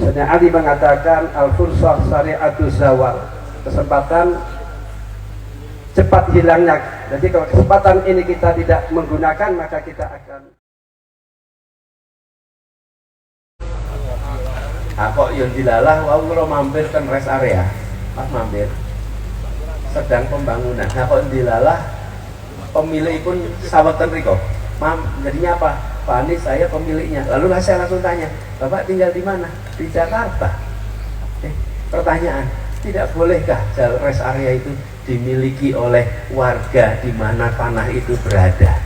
Sayyidina Ali mengatakan al-fursah syari'atu zawal, kesempatan cepat hilangnya. Jadi kalau kesempatan ini kita tidak menggunakan, maka kita akan kok yang dilalah wau kalau mampir kan rest area pas mampir sedang pembangunan. Kok dilalah pemilik pun sawatan riko jadinya apa? Pak Anies saya pemiliknya. Lalu saya langsung tanya, Bapak tinggal di mana? Di Jakarta. Pertanyaan, tidak bolehkah rest area itu dimiliki oleh warga di mana tanah itu berada?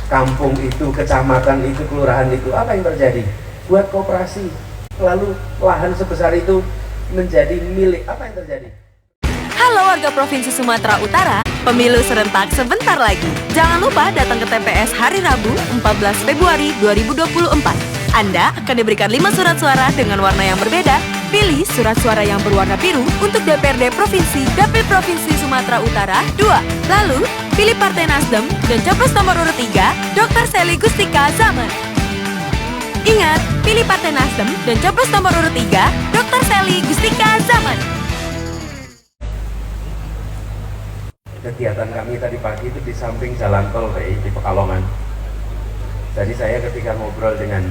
Kampung itu, kecamatan itu, kelurahan itu, apa yang terjadi? Buat koperasi, lalu lahan sebesar itu menjadi milik, apa yang terjadi? Halo warga Provinsi Sumatera Utara, pemilu serentak sebentar lagi. Jangan lupa datang ke TPS hari Rabu 14 Februari 2024. Anda akan diberikan 5 surat suara dengan warna yang berbeda. Pilih surat suara yang berwarna biru untuk DPRD Provinsi Dapil Provinsi Sumatera Utara 2. Lalu, pilih Partai Nasdem dan capres nomor urut 3, Dr. Sely Gustika Zaman. Ingat, pilih Partai Nasdem dan capres nomor urut 3, Dr. Sely Gustika Zaman. Kegiatan kami tadi pagi itu di samping jalan tol di Pekalongan. Jadi saya ketika ngobrol dengan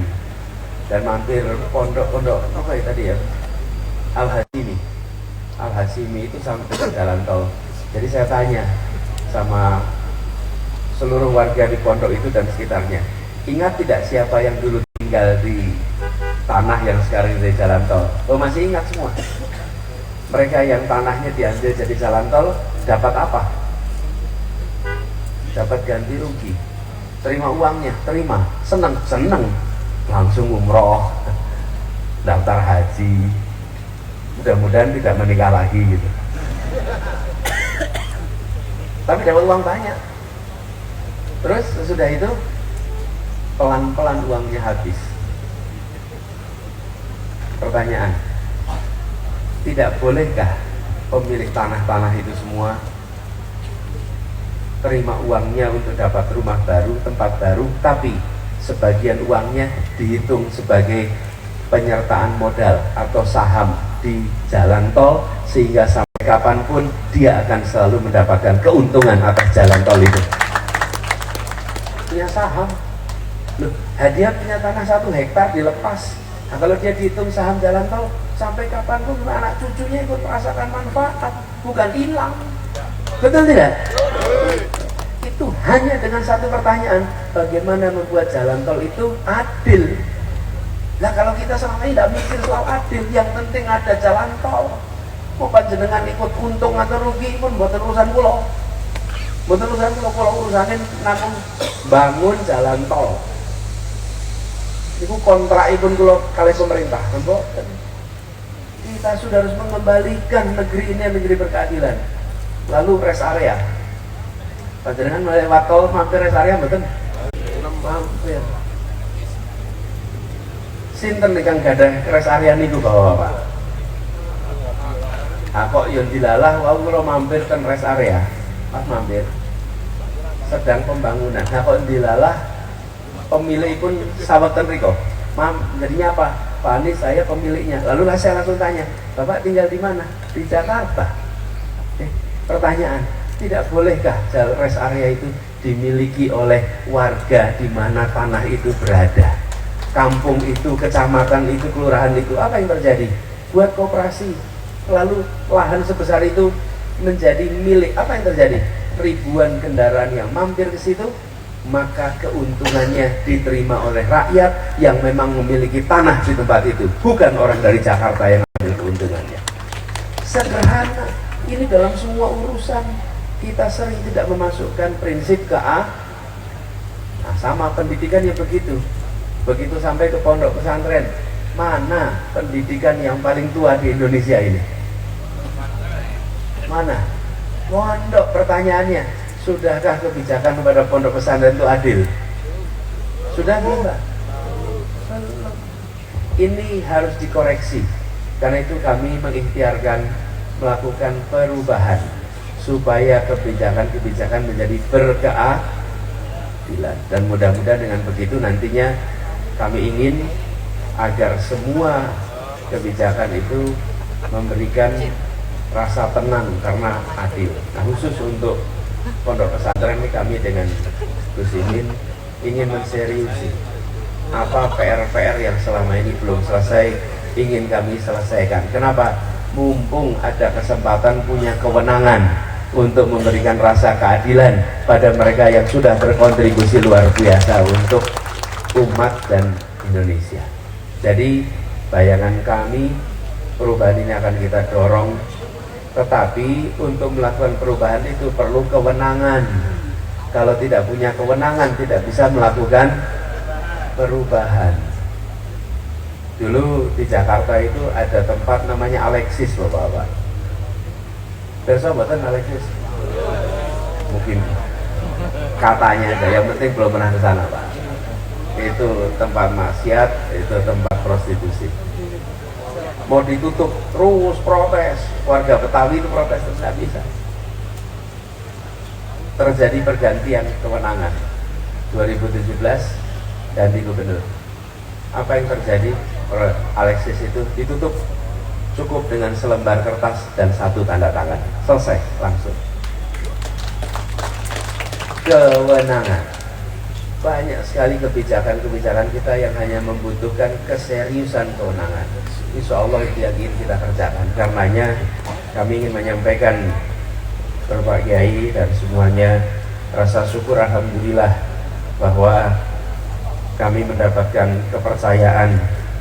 dan mampir pondok apa ya tadi ya, Al-Hasimi itu sampai jalan tol. Jadi saya tanya sama seluruh warga di pondok itu dan sekitarnya, ingat tidak siapa yang dulu tinggal di tanah yang sekarang di jalan tol? Oh, masih ingat semua. Mereka yang tanahnya diambil jadi jalan tol dapat apa? Dapat ganti rugi. Terima uangnya, terima, seneng, langsung umroh, daftar haji. Mudah-mudahan tidak menikah lagi gitu. Tapi dapat uang banyak. Terus sesudah itu pelan-pelan uangnya habis. Pertanyaan, tidak bolehkah pemilik tanah-tanah itu semua terima uangnya untuk dapat rumah baru, tempat baru, tapi sebagian uangnya dihitung sebagai penyertaan modal atau saham di jalan tol, sehingga sampai kapanpun dia akan selalu mendapatkan keuntungan atas jalan tol itu. Punya saham, loh, hadiah punya tanah 1 hektar dilepas. Nah, kalau dia dihitung saham jalan tol, sampai kapanpun anak cucunya ikut merasakan manfaat, bukan hilang. Betul tidak? Itu hanya dengan satu pertanyaan, bagaimana membuat jalan tol itu adil. Nah, kalau kita selama ini tidak mikir soal adil, yang penting ada jalan tol. Mau panjenengan ikut untung atau rugi pun buat urusan pulau. Buat urusan pulau urusanin namun bangun jalan tol. Itu kontrak pun kalau kali pemerintah. Kita sudah harus mengembalikan negeri ini negeri berkeadilan. Lalu rest area, panjenengan melewat tol mampir rest area betul? Mampir. Sinten ikan gadah rest area niku bapak-bapak? Kok yang dilalah wau kalau mampir kan rest area pas mampir sedang pembangunan. Kok dilalah pemilik pun sawatan riko jadinya apa? Pak Anies saya pemiliknya. Lalu saya langsung tanya, Bapak tinggal di mana? Di Jakarta. Pertanyaan, tidak bolehkah rest area itu dimiliki oleh warga di mana tanah itu berada? Kampung itu, kecamatan itu, kelurahan itu, apa yang terjadi? Buat koperasi, lalu lahan sebesar itu menjadi milik, apa yang terjadi? Ribuan kendaraan yang mampir ke situ, maka keuntungannya diterima oleh rakyat yang memang memiliki tanah di tempat itu, bukan orang dari Jakarta yang ambil keuntungannya. Sederhana. Ini dalam semua urusan kita sering tidak memasukkan prinsip ke A. Nah, sama pendidikan ya begitu. Begitu sampai ke pondok pesantren, mana pendidikan yang paling tua di Indonesia ini? Mana? Pondok. Pertanyaannya, sudahkah kebijakan kepada pondok pesantren itu adil? Sudah belum? Ini harus dikoreksi. Karena itu kami mengikhtiarkan melakukan perubahan supaya kebijakan-kebijakan menjadi berkeadilan, dan mudah-mudahan dengan begitu nantinya kami ingin agar semua kebijakan itu memberikan rasa tenang karena adil. Nah, khusus untuk pondok pesantren ini kami dengan Gus Imin ingin menseriusi apa PR-PR yang selama ini belum selesai, ingin kami selesaikan. Kenapa? Mumpung ada kesempatan, punya kewenangan untuk memberikan rasa keadilan pada mereka yang sudah berkontribusi luar biasa untuk umat dan Indonesia. Jadi bayangan kami, perubahan ini akan kita dorong, tetapi untuk melakukan perubahan itu perlu kewenangan. Kalau tidak punya kewenangan, tidak bisa melakukan perubahan. Dulu di Jakarta itu ada tempat namanya Alexis, Bapak-bapak. Besok buatan Alexis? Mungkin katanya aja, yang penting belum pernah ke sana, Pak. Itu tempat maksiat, itu tempat prostitusi. Mau ditutup, terus protes. Warga Betawi itu protes terus nggak bisa. Terjadi pergantian kewenangan 2017 ganti gubernur. Apa yang terjadi? Alexis itu ditutup, cukup dengan selembar kertas dan satu tanda tangan, selesai langsung. Kewenangan. Banyak sekali kebijakan-kebijakan kita yang hanya membutuhkan keseriusan kewenangan. Insya Allah itu yang ingin kita kerjakan. Karenanya kami ingin menyampaikan Bapak Kiai dan semuanya rasa syukur alhamdulillah bahwa kami mendapatkan kepercayaan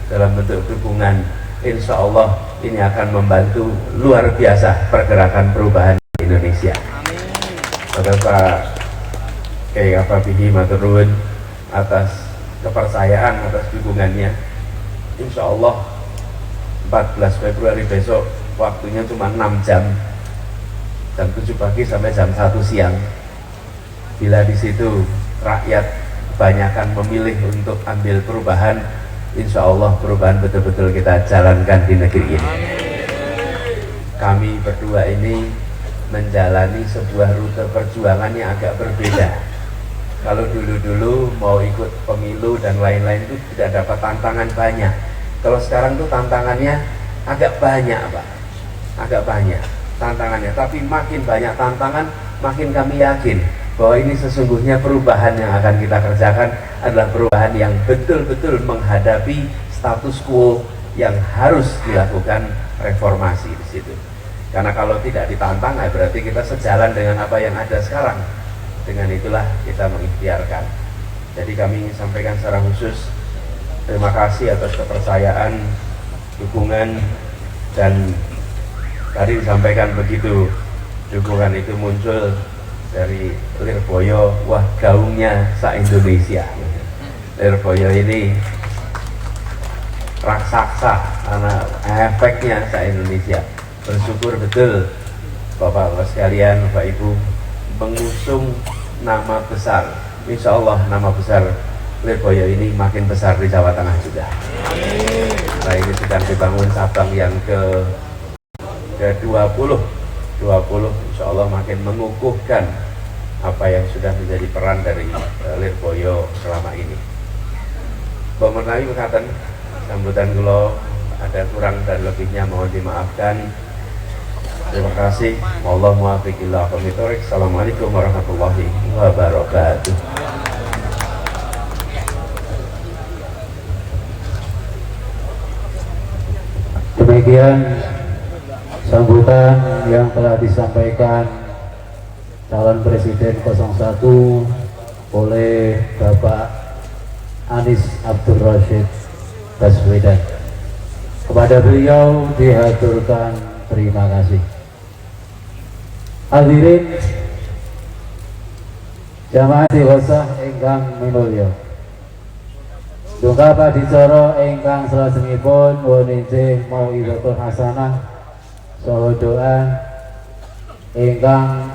dalam bentuk dukungan. Insya Allah ini akan membantu luar biasa pergerakan perubahan di Indonesia. Bapak Kiai Apabihi matur nuwun atas kepercayaan, atas dukungannya. Insya Allah 14 Februari besok waktunya cuma 6 jam, jam 7 pagi sampai jam 1 siang. Bila di situ rakyat kebanyakan memilih untuk ambil perubahan, insya Allah perubahan betul-betul kita jalankan di negeri ini. Kami berdua ini menjalani sebuah rute perjuangan yang agak berbeda. Kalau dulu-dulu mau ikut pemilu dan lain-lain itu tidak dapat tantangan banyak. Kalau sekarang tuh tantangannya agak banyak, Pak. Agak banyak tantangannya. Tapi makin banyak tantangan, makin kami yakin bahwa ini sesungguhnya perubahan yang akan kita kerjakan adalah perubahan yang betul-betul menghadapi status quo yang harus dilakukan reformasi di situ. Karena kalau tidak ditantang, berarti kita sejalan dengan apa yang ada sekarang. Dengan itulah kita mengikhtiarkan. Jadi kami ingin sampaikan secara khusus terima kasih atas kepercayaan, dukungan, dan tadi disampaikan begitu dukungan itu muncul dari Lirboyo, wah gaungnya se-Indonesia. Lirboyo ini raksasa karena efeknya se-Indonesia. Bersyukur betul Bapak-Bapak sekalian, Bapak Ibu mengusung nama besar. Insya Allah nama besar Lirboyo ini makin besar di Jawa Tengah juga. Nah, ini sedang dibangun cabang yang ke-20, insya Allah makin mengukuhkan apa yang sudah menjadi peran dari Lirboyo selama ini. Bapak Menawi mengatakan sambutan kula ada kurang dan lebihnya mohon dimaafkan. Terima kasih. Wallahu muwaffiq ila aqwamit thoriq. Assalamualaikum warahmatullahi wabarakatuh. Demikian sambutan yang telah disampaikan calon presiden 01 oleh Bapak Anies Abdul Rashid Baswedan. Kepada beliau dihaturkan terima kasih. Hadirin jamaah dewasa ingkang minulya, dungkap adicara ingkang salajengipun wonenjing mauidhatul hasanah saha doa ingkang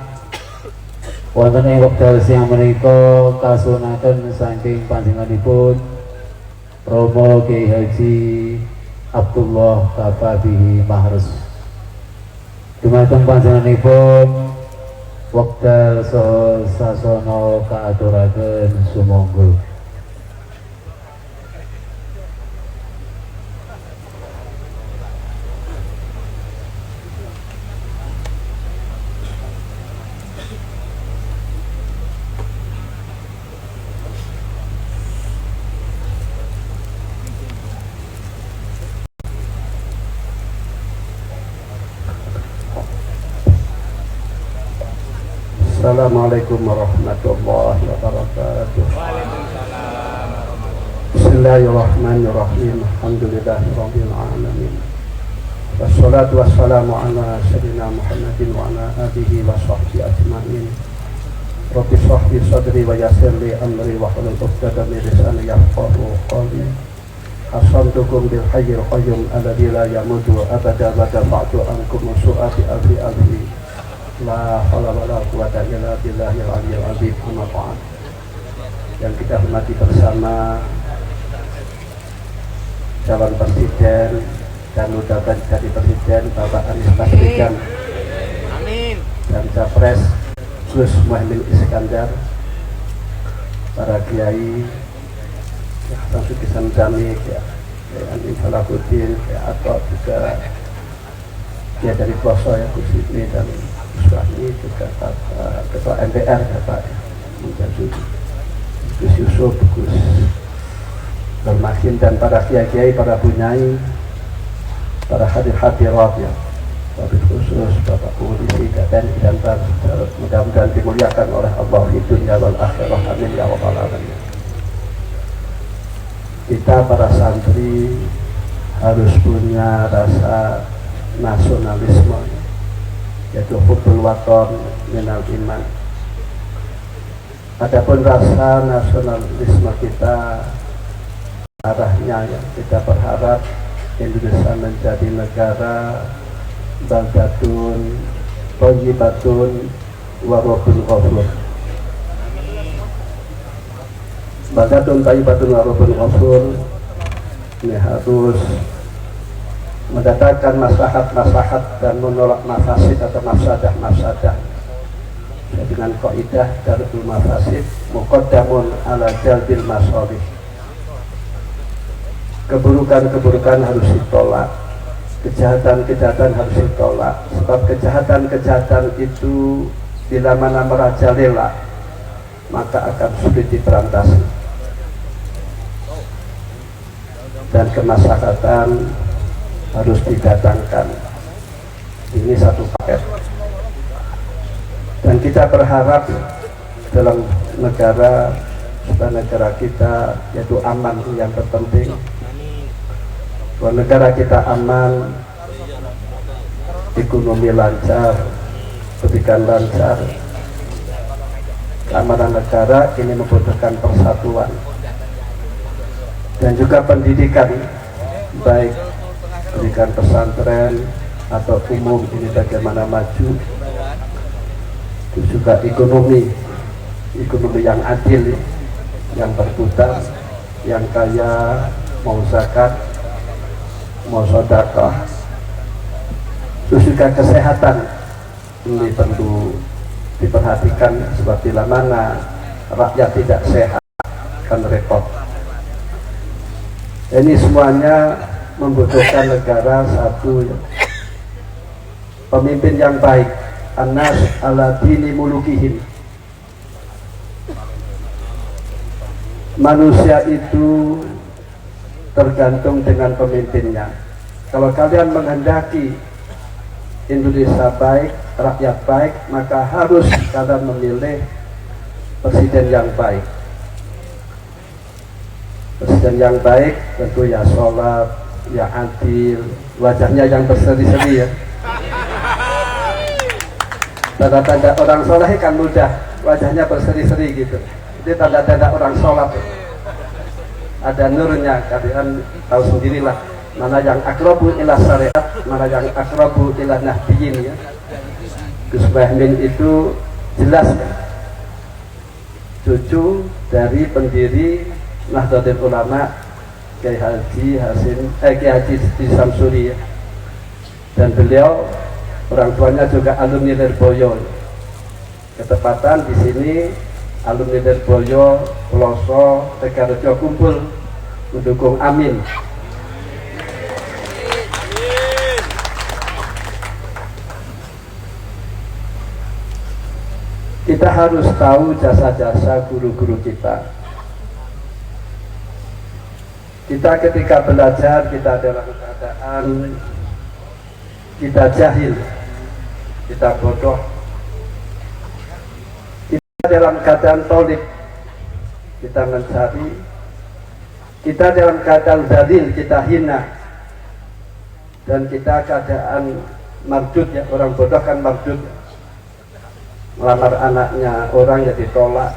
wonten ing wekdal siang menika kasunaken saking panjenenganipun Romo Kiai Haji Abdullah Kafabihi Mahrus. Dumateng panjenenganipun wekdal saha sasana kaaturaken sumangga. Assalamualaikum warahmatullahi wabarakatuh. Bismillahirrahmanirrahim. Alhamdulillahirabbil alamin. Wassalatu wassalamu ala sayyidina Muhammadin wa ala alihi wa sahbihi ajmain. Rabbi shrah li sadri wa yassir li amri wa hlul 'uqdatam min lisani yafqahu qawli. Aslamtukum bil hayyil qayyum alladzi la yamutu abada wa dafa'tu ankum su'ati alfi la haula wala quwwata illa billahil aliyyil azim. Amma ba'd. Yang kita hormati bersama calon presiden dan ucapan jadi presiden Bapak Anies Baswedan dan Capres Gus Muhaimin Iskandar, para kiai, Hasan Kisan Jamik, Amin Salahuddin, atau juga dia dari Ploso ya, Gus Ibni dan Gus Wahmi, juga Ketua MPR Bapak Munjazuli, Gus Yusuf, Gus Bermakin, dan para kiai-kiai, para bunyai, para hadir-hadirat ya, wabil khusus Bapak Polisi, TNI dan mudah-mudahan dimuliakan oleh Allah di dunia wal akhirah, amin ya rabbal alamin. Kita para santri harus punya rasa nasionalisme, yaitu hubbul waton minal iman. Adapun rasa nasionalisme kita arahnya yang kita berharap Indonesia menjadi negara baldatun thayyibatun wa rabbun ghafur. Baldatun thayyibatun wa rabbun ghafur ini harus mendatangkan maslahat-maslahat dan menolak mafasid atau mafsadah-mafsadah dengan kaidah jalbul mafasid muqaddamun ala jalbil masalih. Keburukan-keburukan harus ditolak, kejahatan-kejahatan harus ditolak, sebab kejahatan-kejahatan itu bila mana merajalela maka akan sulit diberantasi, dan kemaslahatan harus didatangkan. Ini satu paket, dan kita berharap dalam negara kita yaitu aman yang terpenting. Bahwa negara kita aman, ekonomi lancar, pendidikan lancar. Keamanan negara ini membutuhkan persatuan dan juga pendidikan, baik pendidikan pesantren atau umum ini bagaimana maju. Itu juga ekonomi yang adil, yang berputar, yang kaya mau zakat, mau sedekah. Terus juga kesehatan ini perlu diperhatikan, sebab bila mana rakyat tidak sehat kan repot. Ini semuanya membutuhkan negara satu pemimpin yang baik, an-nas ala dini mulukihim. Manusia itu tergantung dengan pemimpinnya. Kalau kalian menghendaki Indonesia baik, rakyat baik, maka harus kalian memilih presiden yang baik. Presiden yang baik tentu ya sholat, ya adil, wajahnya yang berseri-seri ya. Tanda-tanda orang sholat kan mudah, wajahnya berseri-seri gitu. Itu tanda-tanda orang sholat. Ada nurnya, kalian tahu sendirilah mana yang akrabu ila syariat, mana yang akrabu ila nahdiyin ya. Gus Muhaimin itu jelas kan? Cucu dari pendiri Nahdlatul Ulama Kiai Haji Samsuri ya. Dan beliau orang tuanya juga alumni Lirboyo. Ketepatan di sini alumni Lirboyo, Ploso, Tegarrejo kumpul mendukung Amin. Kita harus tahu jasa-jasa guru-guru kita. Kita ketika belajar, kita dalam keadaan kita jahil, kita bodoh, dalam keadaan tolib, kita mencari, kita dalam keadaan zalil, kita hina, dan kita keadaan mardud, ya, orang bodoh kan mardud, melamar anaknya orang ya ditolak.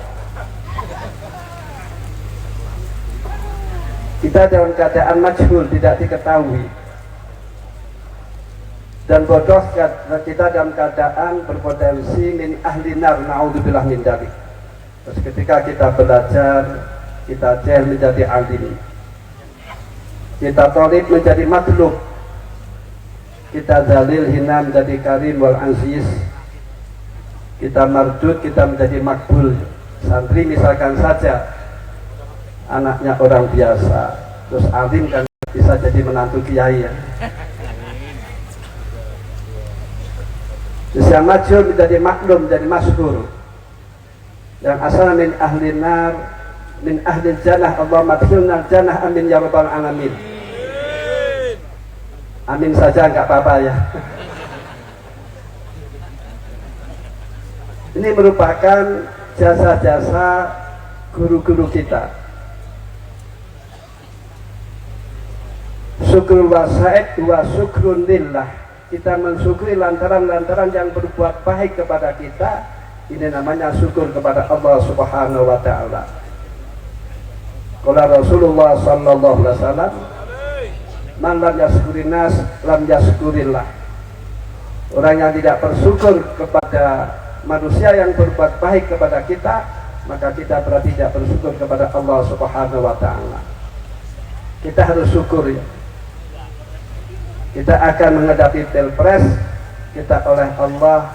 Kita dalam keadaan majhul, tidak diketahui, dan bodoh kita dalam keadaan berpotensi min ahli nar, naudzubillah min dzalik. Terus ketika kita belajar, kita jahil menjadi alim, kita thalib menjadi matlub, kita zalil hina menjadi karim wal aziz, kita mardud kita menjadi makbul. Santri misalkan saja anaknya orang biasa, terus alim kan bisa jadi menantu kiai, ya. Terus yang majhul menjadi maklum, menjadi masyhur. Yang asal min ahli nar, min ahli jannah, Allah madkhilna jannah, amin ya rabbal alamin. Amin saja enggak apa-apa, ya. Ini merupakan jasa-jasa guru-guru kita. Syukrul wasaid wa syukrun lillah. Kita mensyukuri lantaran-lantaran yang berbuat baik kepada kita. Ini namanya syukur kepada Allah Subhanahu wa taala. Qala Rasulullah sallallahu alaihi wasallam, man lam yashkurin nas lam yashkurillah. Orang yang tidak bersyukur kepada manusia yang berbuat baik kepada kita, maka kita berarti tidak bersyukur kepada Allah Subhanahu wa taala. Kita harus syukur, ya. Kita akan menghadapi pilpres, kita oleh Allah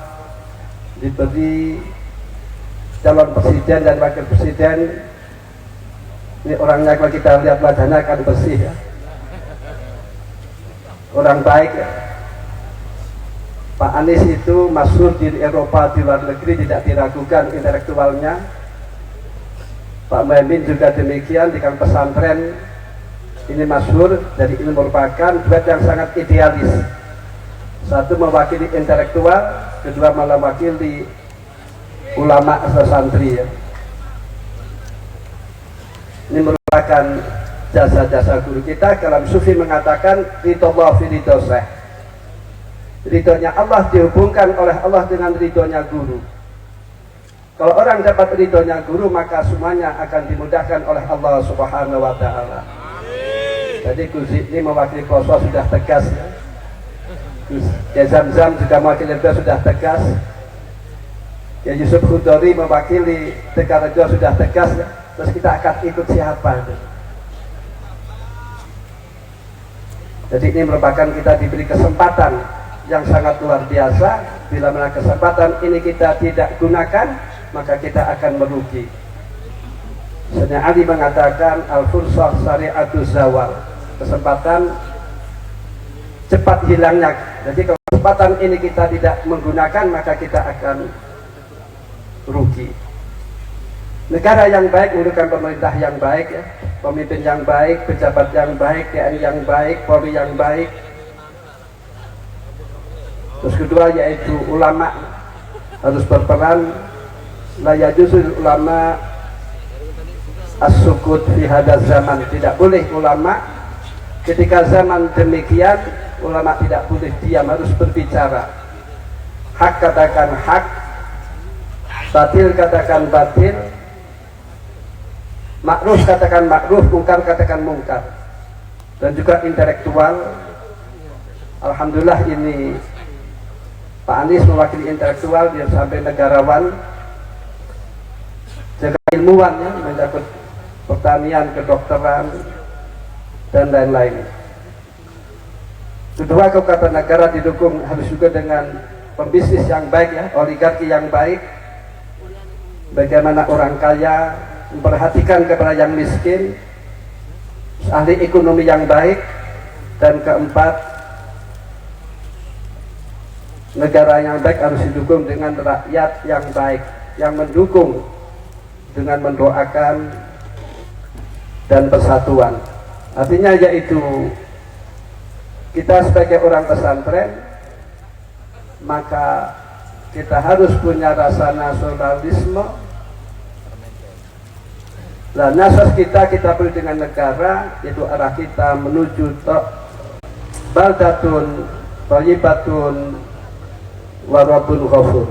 diberi calon presiden dan wakil presiden. Ini orangnya kalau kita lihat wajahnya akan bersih, ya. Orang baik, ya. Pak Anies itu masyhur di Eropa, di luar negeri, tidak diragukan intelektualnya. Pak Muhaimin juga demikian di kampus pesantren. Ini masyhur, jadi ini merupakan duet yang sangat idealis. Satu mewakili intelektual, kedua malah mewakili ulama atau santri, ya. Ini merupakan jasa-jasa guru kita. Kalam sufi mengatakan ridho fi ridho syekh. Ridhonya Allah dihubungkan oleh Allah dengan ridhonya guru. Kalau orang dapat ridhonya guru, maka semuanya akan dimudahkan oleh Allah Subhanahu wa taala. Jadi Gus ini mewakili Kloso sudah tegas, ya. Gus Zamzam juga mewakili beliau sudah tegas. Ya Yusuf Hudori mewakili Tegarejo sudah tegas, ya. Terus kita akan ikut siapa? Jadi ini merupakan kita diberi kesempatan yang sangat luar biasa. Bila mana kesempatan ini kita tidak gunakan, maka kita akan merugi. Sayyidina Ali mengatakan al-fursah sari'atu zawal, kesempatan cepat hilangnya. Jadi kalau kesempatan ini kita tidak menggunakan, maka kita akan rugi. Negara yang baik memerlukan pemerintah yang baik, ya. Pemimpin yang baik, pejabat yang baik, TNI yang baik, Polri yang baik. Terus kedua yaitu ulama harus berperan. La yajuzu ulama as-sukut fi hadzal zaman. Tidak boleh ulama ketika zaman demikian, ulama tidak boleh diam, harus berbicara. Hak katakan hak, batil katakan batil, makruf katakan makruf, mungkar katakan mungkar. Dan juga intelektual. Alhamdulillah ini Pak Anies mewakili intelektual, dia sampai negarawan, jaga ilmuwan, ya, mencakup pertanian, kedokteran, dan lain-lain. Kedua, kekuatan negara didukung harus juga dengan pembisnis yang baik, ya, oligarki yang baik. Bagaimana orang kaya memperhatikan kepada yang miskin, ahli ekonomi yang baik. Dan keempat, negara yang baik harus didukung dengan rakyat yang baik, yang mendukung dengan mendoakan dan persatuan. Artinya yaitu kita sebagai orang pesantren, maka kita harus punya rasa nasionalisme, Nah, nasas kita beri dengan negara, yaitu arah kita menuju baldatun thayyibatun wa rabbun ghafur.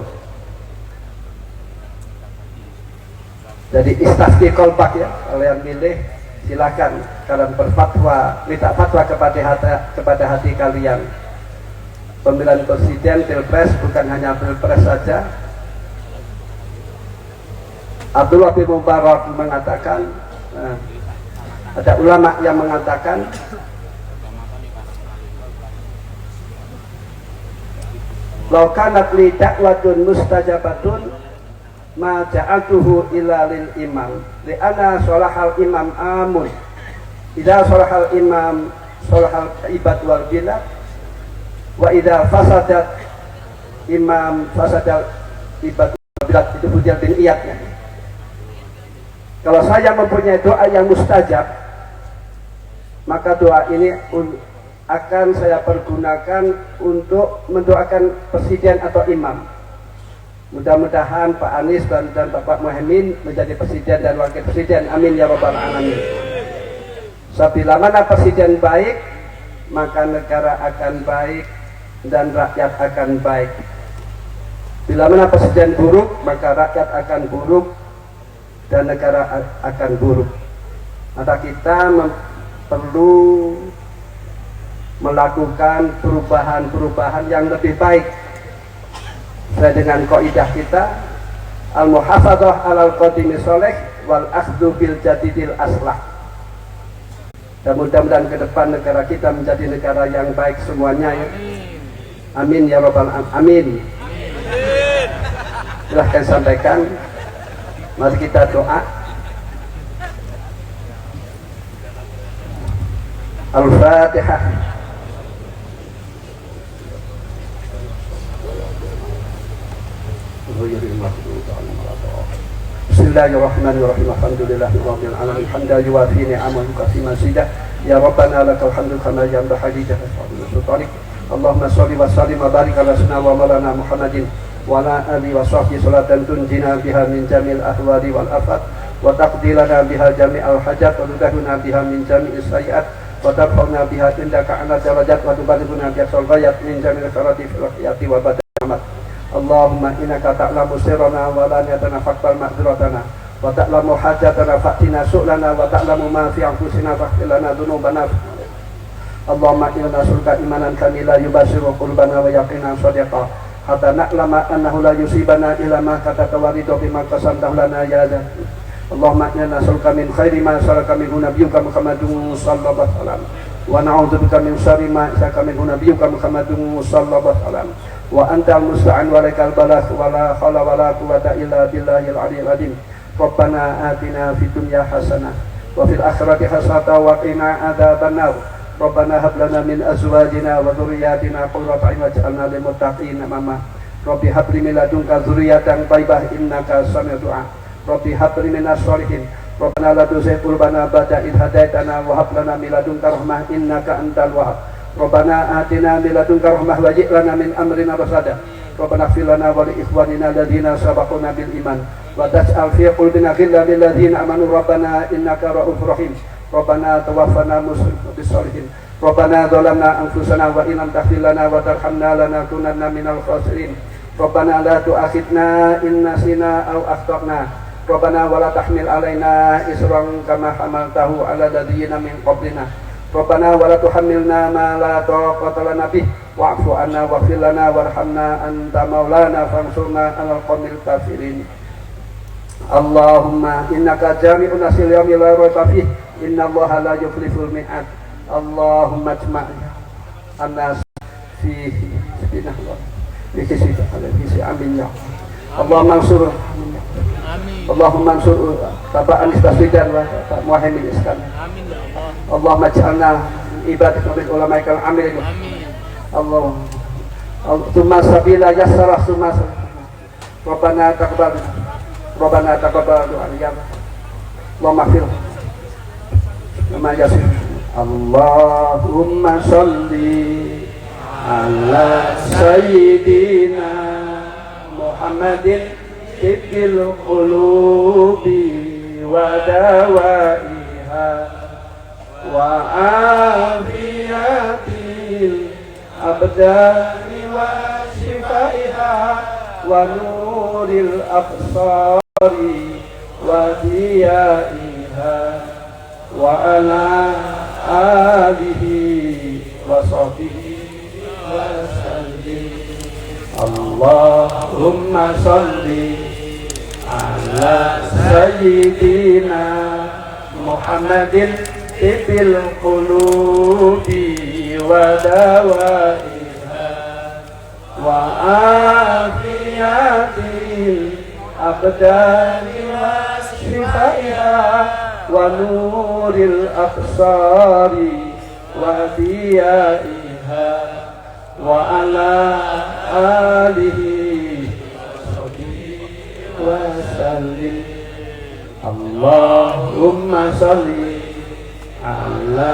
Jadi istasqi qalbak ya, kalian milih silakan kalian berfatwa, minta fatwa kepada hati kalian. Pemilihan presiden, pilpres bukan hanya pilpres saja. Abdullah bin Mubarak mengatakan, ada ulama yang mengatakan law kanat li da'watun mustajabatun ma ja'altuhu illa lil imam li ana salahal imam amun idza salahal imam salahal ibad wal bilad wa idza fasadat imam fasadal ibad wal bilad. Itu Fudayl bin Iyad ya. Kalau saya mempunyai doa yang mustajab, maka doa ini akan saya pergunakan untuk mendoakan presiden atau imam. Mudah-mudahan Pak Anies dan Bapak Muhaimin menjadi presiden dan wakil presiden. Amin ya rabbal alamin. Bila mana presiden baik, maka negara akan baik dan rakyat akan baik. Bila mana presiden buruk, maka rakyat akan buruk dan negara akan buruk. Maka kita perlu melakukan perubahan-perubahan yang lebih baik sesuai dengan kaidah kita al-muhafadzah alal qadimi sholih wal akhdhu bil jadidil aslah. Dan mudah-mudahan ke depan negara kita menjadi negara yang baik semuanya ya. Amin ya rabbal alamin. Silahkan sampaikan. Mari kita doa. Al-Fatihah. Bismillahirrahmanirrahim. Alhamdulillahirabbil alamin. Hamdan yuwafi ni'amahu kafi mazidah. Ya Rabbana lakal hamdu kama yanbaghi li jalali sultanik. Allahumma shalli wa sallim wa barik ala sayyidina wa maulana Muhammadin wa ala alihi wa sahbihi salatan tunjina biha min jamil ahwali wal afat wa taqdi lana biha jami'al hajat wa tudahuna biha min jami'is sayiat wa tarfa'na biha indaka ala darajat wa tubalighuna biha ghayat min jamil khairati fil hayati wa ba'da amat. Allahumma innaka ta'lamu sirrana wa la niyatana faqbal ma'dziratana wa ta'lamu hajatana fa'tina su'lana wa ta'lamu ma fi anfusina faghfir lana dhunubana. Allahumma inna nas'aluka imanan kamila yubashiru qulubana wa yaqinan shadiqa hatta na'lama annahu la yusibana illa ma kataba waridu bima qasamtahu lana ya Allah. Allahumma inna nas'aluka min khairi ma sa'alaka minhu nabiyyuka Muhammadun sallallahu alaihi wasallam wa na'udzubika min syarri ma sa'alaka minhu nabiyyuka Muhammadun sallallahu alaihi wasallam wa antal musta'an wa lakal balagh wa la haula wa la quwwata illa billahil aliyyil azim. Rabbana atina fid dunya hasanah wa fil akhirati hasanah wa qina adzabannar. Rabbana hab lana min azwajina wa dhurriyyatina qurrata a'yun waj'alna lil muttaqina imama. Rabbi hab li min ladunka dzurriyyatan thayyibah innaka sami'ud du'a. Rabbi hab li minas sholihin. Rabbana la tuzigh qulubana ba'da idh hadaitana wa hab lana min ladunka rahmah innaka antal wahhab. Rabbana atina min ladunka rahmah waj'al lana min amrina rasada. Rabbana ighfir lana wa li ikhwanina alladziina sabaquna bil iman wa taj'al fi qulubina ghillan lil ladziina amanu rabbana innaka ra'ufur rahim. Rabbana tawaffana muslimin bis-sholihin. Rabbana zalamna anfusana wa in lam taghfir lana wa tarhamna lanakunanna minal khasirin. Rabbana la tu'akhidna in nasina aw akhtana. Rabbana wa la tahmil alaina isran kama hamaltahu ala ladzina min qablina. Rabbana wa la tuhammilna ma la taqata lana bih wa'fu 'anna waghfir lana warhamna anta maulana fansurna 'alal qaumil kafirin. Allahumma innaka jami'un nasil yawmi la raiba fihi innallaha la yukhliful mi'ad. Allahumma ijma'na annas fihi subhanallah bi kisfi alaihi amin ya Allah mansur amin. Allahumma mansur Bapak Anies Baswedan wa Bapak Muhaimin Iskandar amin ya Allah. Allahumma ij'alna ibadah min ulama'ikal amilin amin. Allah Tsumma sabila yassara tsumma Rabbana taqabbal du'a ya Allahumma fil nama yasir. Allahumma sholli ala sayyidina Muhammadin tibbil qulubi ودوائها وعافية الأبدان وشفائها ونور الأبصار وضيائها وعلى آله وصحبه وسلم. اللهم صل على سيدنا محمد طب القلوب ودوائها وعافية الأبدان وشفائها ونور الأبصار وضيائها وعلى آله وسلم. اللهم صل على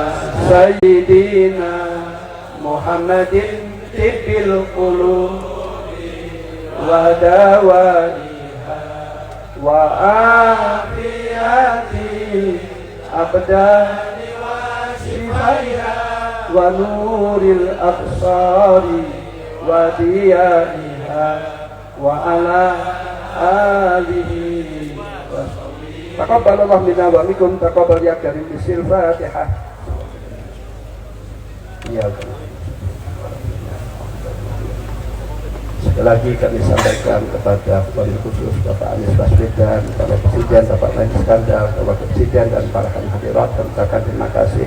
سيدنا محمد طب القلوب ودوائها وعافية الأبدان وشفائها ونور الأبصار وضيائها وعلى آله وصحبه. تقبل الله منا ومنكم. تقبل يا كريم. بسم الفاتحة. Ya. Sekali lagi kami sampaikan kepada Wabil Khusus Bapak Anies Baswedan, Bapak Presiden Bapak Mohaimin Iskandar, Bapak Presiden dan para hadirat, mengucapkan terima kasih.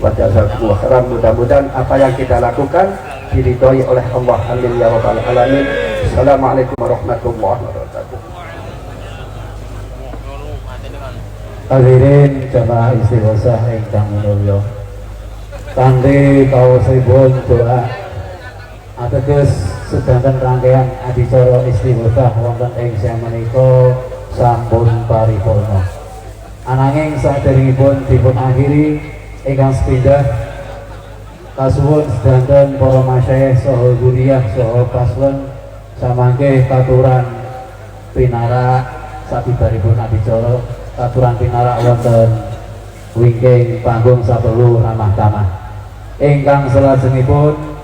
Wajazakumullah khairan. Mudah-mudahan apa yang kita lakukan diridhoi oleh Allah. Amin ya rabbal alamin. Assalamualaikum warahmatullahi wabarakatuh. Hadirin jamaah istighosah ingkang minulya. Kanthi kawuhipun doa ateges sedanten rangkaian adicara istighosah wonten ing menika sampun paripurna. Ananging saderengipun dipun akhiri ingkang sepindah kasuwun sedanten para masyayikh saha guriyah saha paslon samangke katuran pinarak sabibaripun adicara katuran pinarak wonten wingking panggung sapelu ramah tamah. Ingkang salajengipun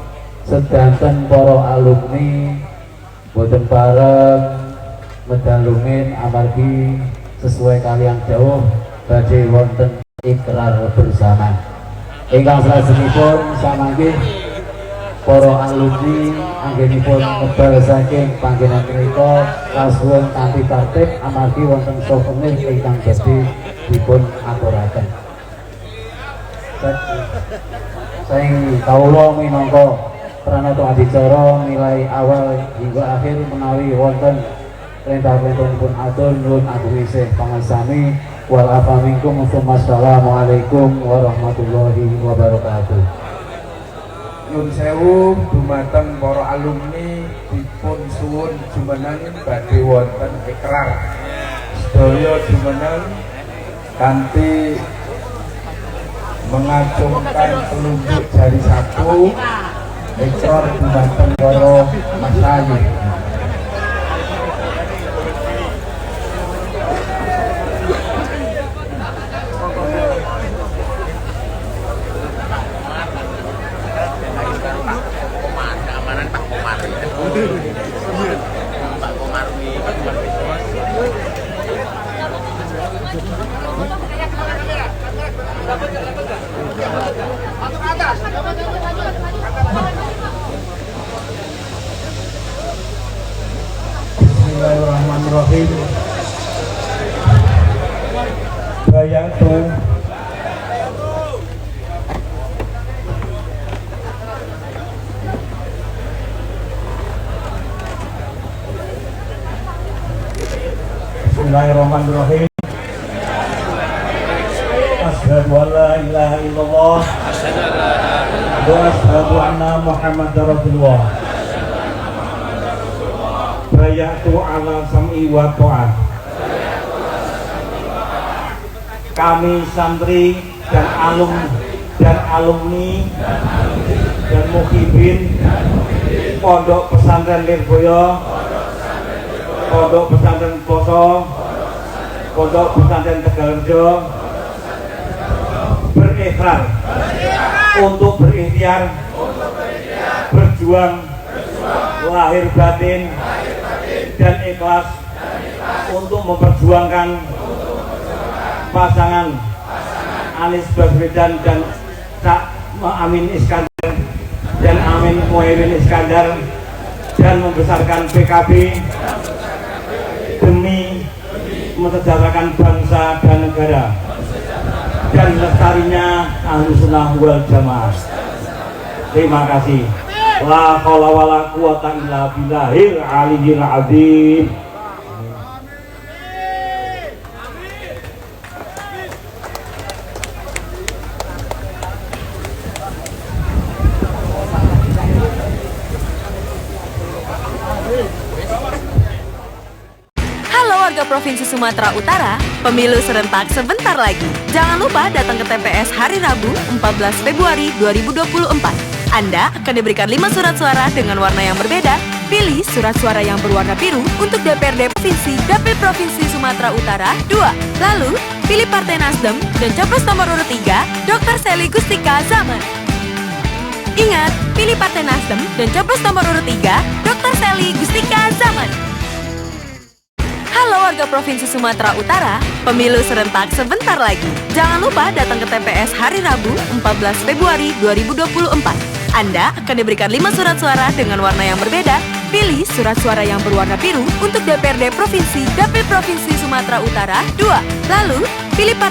sedanten para alumni boten bareng medalungin amargi sesuai kalian jauh badhe wonten ikrar bersama. Ingkang salajengipun samangke para alumni anggenipun medal saking panggenan punika kasuwun kanthi tertib amargi wonten souvenir ingkang badhe dipun aturaken. Saing kawula minangka pranata adicara nilai awal hingga akhir menawi wonten perintah-perintahipun atur nuwun agung isih pangasami wal afa minkum. Wassalamualaikum warahmatullahi wabarakatuh. Nyun sewu dumateng para alumni dipun suwun jumeneng badhe wonten ikrar sedaya jumeneng kanthi mengacungkan telunjuk jari satu ikrar dumateng para masyayikh. Bismillahirrahmanirrahim. Bayatu Bismillahirrahmanirrahim. Asyhadu an la ilaha illallah wa asyhadu anna Muhammadar Rasulullah. Bayatu ala sam'i wa ta'at. Kami santri dan alumni dan muhibin Pondok Pesantren Lirboyo, Pondok Pesantren Poso, Pondok Pesantren Tegalrejo berikrar untuk berikhtiar berjuang lahir batin dan ikhlas untuk memperjuangkan pasangan Anies Baswedan dan Cak Amin Iskandar dan Amin Muhaimin Iskandar dan membesarkan PKB demi mensejahterakan bangsa dan negara dan lestarinya Ahlussunnah wal Jamaah. Terima kasih. La haula wala quwata illa billahil aliyyil azim. Halo warga Provinsi Sumatera Utara, pemilu serentak sebentar lagi. Jangan lupa datang ke TPS hari Rabu 14 Februari 2024. Anda akan diberikan 5 surat suara dengan warna yang berbeda. Pilih surat suara yang berwarna biru untuk DPRD Provinsi Dapil Provinsi Sumatera Utara 2. Lalu, pilih Partai Nasdem dan capres nomor urut 3, Dr. Sely Gustika Zaman. Ingat, pilih Partai Nasdem dan capres nomor urut 3, Dr. Sely Gustika Zaman. Halo warga Provinsi Sumatera Utara, pemilu serentak sebentar lagi. Jangan lupa datang ke TPS hari Rabu 14 Februari 2024. Anda akan diberikan 5 surat suara dengan warna yang berbeda. Pilih surat suara yang berwarna biru untuk DPRD Provinsi Dapil Provinsi Sumatera Utara 2. Lalu, pilih Partai